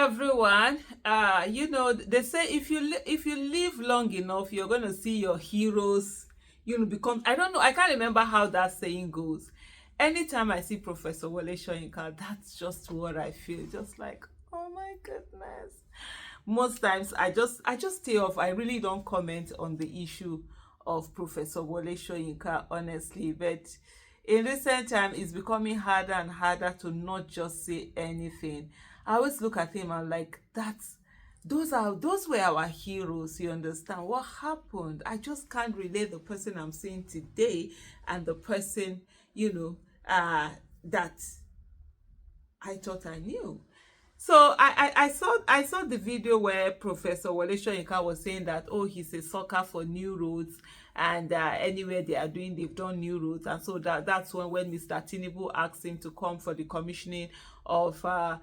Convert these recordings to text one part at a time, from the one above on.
everyone. They say if you live long enough, you're gonna see your heroes. Become. I don't know. I can't remember how that saying goes. Anytime I see Professor Wole Soyinka, that's just what I feel. Just like, oh my goodness. Most times, I just stay off. I really don't comment on the issue of Professor Wole Soyinka, honestly. But in recent time, it's becoming harder and harder to not just say anything. I always look at him and like, those were our heroes. You understand what happened? I just can't relate the person I'm seeing today and the person, that I thought I knew. So I saw the video where Professor Wole Soyinka was saying that, oh, he's a sucker for new roads, and anywhere they are doing, they've done new roads. And so that's when Mr. Tinubu asked him to come for the commissioning of a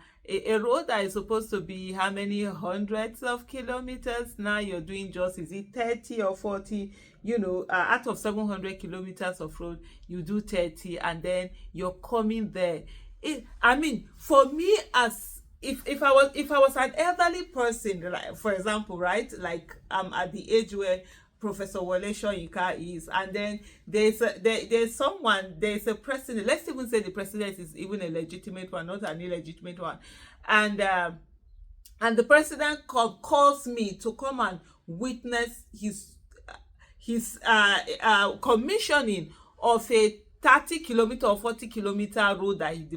road that is supposed to be how many hundreds of kilometers. Now you're doing just, is it 30 or 40? Out of 700 kilometers of road, you do 30, and then you're coming there. I mean, for me, as if I was an elderly person, like, for example, right, like at the age where Professor Wole Soyinka is, and then there's a president. Let's even say the president is even a legitimate one, not an illegitimate one, and the president calls me to come and witness his commissioning of a 30-kilometer or 40-kilometer road that he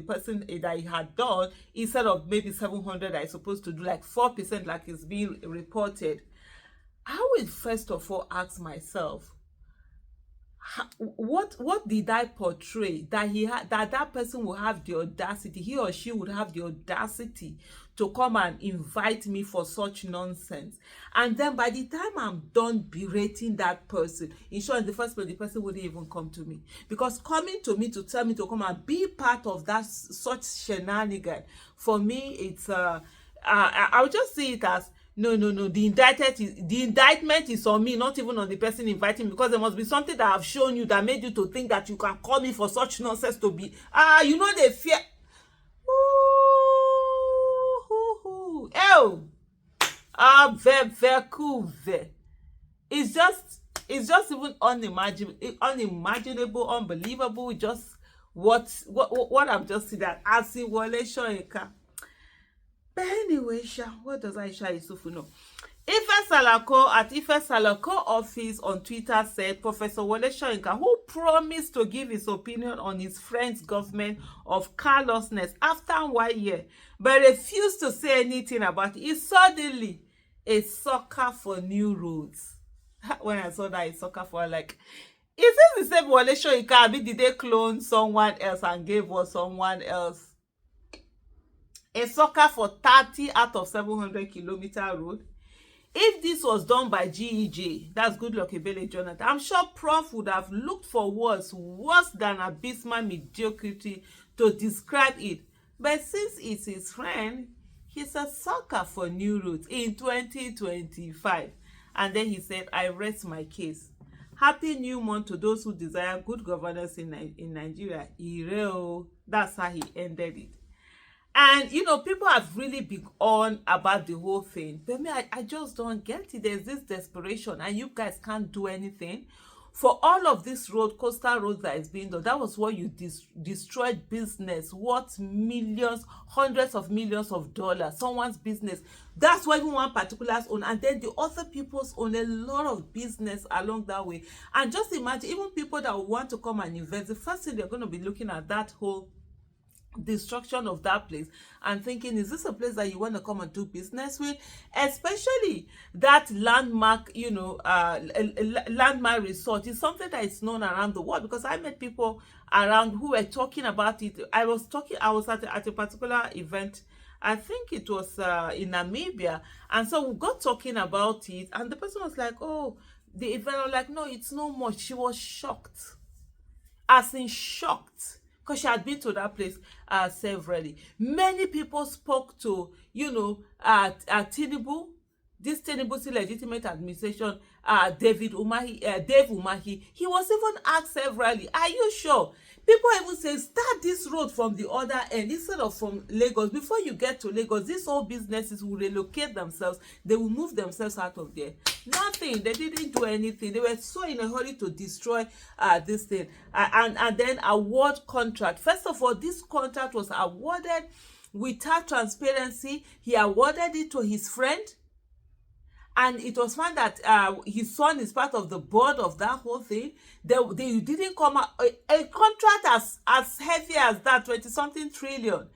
had done, instead of maybe 700 that is supposed to do, like 4%, like it's being reported. I will first of all ask myself, what did I portray that that person will have the audacity, he or she would have the audacity to come and invite me for such nonsense? And then by the time I'm done berating that person, in short, in the first place, the person wouldn't even come to me, because coming to me to tell me to come and be part of that such shenanigan, for me, it's I would just see it as, no. The indictment is on me, not even on the person inviting me, because there must be something that I've shown you that made you to think that you can call me for such nonsense to be they fear. Oh, very cool. It's just even unimaginable, unbelievable. Just what I'm just seeing, that as in Wole Soyinka. But anyway, what does Aisha Yusufu know? Ife Salako at Ife Salako office on Twitter said Professor Wole Soyinka, who promised to give his opinion on his friend's government of carelessness after 1 year, but refused to say anything about it, is suddenly a sucker for new roads. When I saw that, a sucker for, like, is this the same Wole Soyinka? I mean, did they clone someone else and gave us someone else? A sucker for 30 out of 700-kilometer road. If this was done by GEJ, that's Goodluck Ebele Jonathan, I'm sure Prof would have looked for words worse than abysmal mediocrity to describe it. But since it's his friend, he's a sucker for new routes in 2025. And then he said, I rest my case. Happy new month to those who desire good governance in Nigeria. That's how he ended it. And, people have really been on about the whole thing. But me, I just don't get it. There's this desperation, and you guys can't do anything. For all of this coastal roads that is being done, that was what you destroyed business. What millions, hundreds of millions of dollars, someone's business. That's why even one particular's own. And then the other people's own a lot of business along that way. And just imagine, even people that want to come and invest, the first thing they're going to be looking at that whole destruction of that place and thinking, is this a place that you want to come and do business with? Especially that landmark, landmark resort is something that is known around the world, because I met people around who were talking about it. I was at a particular event, I think it was in Namibia, and so we got talking about it, and the person was like, oh, the event, I was like, no, it's no much. She was shocked, as in shocked, because she had been to that place severally. Many people spoke to, Tinubu, this Tinubu's legitimate administration, Dave Umahi. He was even asked severally, are you sure? People even say start this road from the other end instead of from Lagos. Before you get to Lagos, these whole businesses will relocate themselves. They will move themselves out of there. Nothing. They didn't do anything. They were so in a hurry to destroy this thing, and then award contract. First of all, this contract was awarded without transparency. He awarded it to his friend, and it was found that his son is part of the board of that whole thing. They didn't come out a contract as heavy as that, 20 something trillion.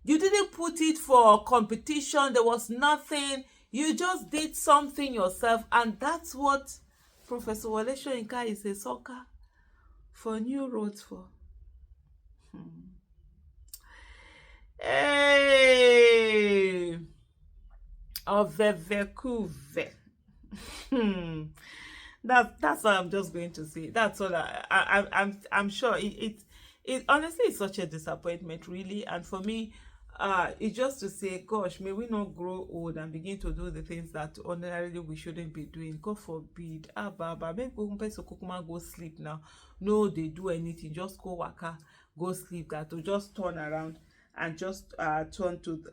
You didn't put it for competition. There was nothing. You just did something yourself, and that's what Professor Wole Soyinka is a sucker for new roads for. Hey, Ovevekuve. That's what I'm just going to say. That's all I'm sure it honestly is such a disappointment, really. And for me, it's just to say, gosh, may we not grow old and begin to do the things that ordinarily we shouldn't be doing. God forbid. Baba, make Kokuma go sleep now. No, they do anything. Just go waka, go sleep. That to just turn around and just turn to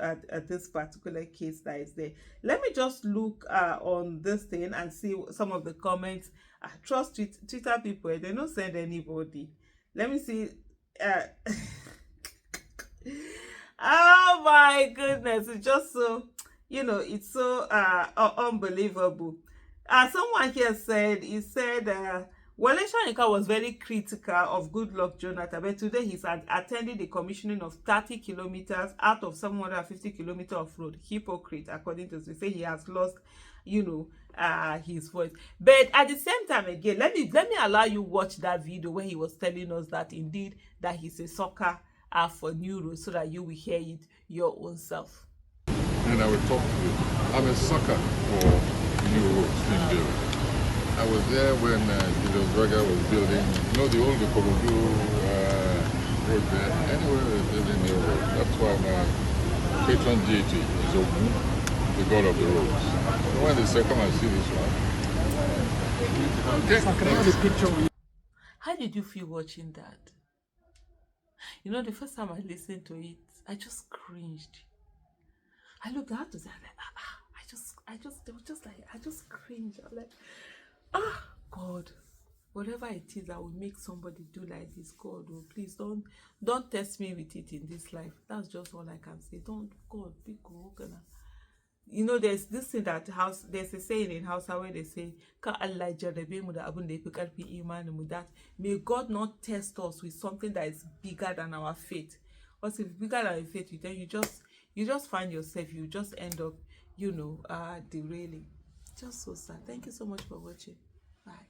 this particular case that is there. Let me just look on this thing and see some of the comments. Trust Twitter people, they don't send anybody. Let me see. Oh my goodness, it's just so, it's so unbelievable. Someone here said, Wole Soyinka was very critical of Goodluck Jonathan, but today he's attending the commissioning of 30 kilometers out of 750 kilometers of road. Hypocrite, according to say he has lost, his voice. But at the same time, again, let me allow you watch that video where he was telling us that indeed that he's a sucker for new roads, so that you will hear it your own self. And I will talk to you. I'm a sucker for new roads being built. I was there when Julius Berger was building, the old Ikorodu road there. Anywhere we're building new roads. That's why my patron deity is Ogun, the god of the roads. So when they say, come and see this one. How did you feel watching that? The first time I listened to it, I just cringed. I looked at it, I just cringed. I'm like, God, whatever it is that will make somebody do like this, God, please don't test me with it in this life. That's just all I can say. Don't, God, be good. There's this thing there's a saying in Hausa where they say, Ka Allah jarrabe mu da abun da yafi karfin imanin mu, that may God not test us with something that is bigger than our faith. Because if it's bigger than our faith, then you just find yourself, you just end up, derailing. Just so sad. Thank you so much for watching. Bye.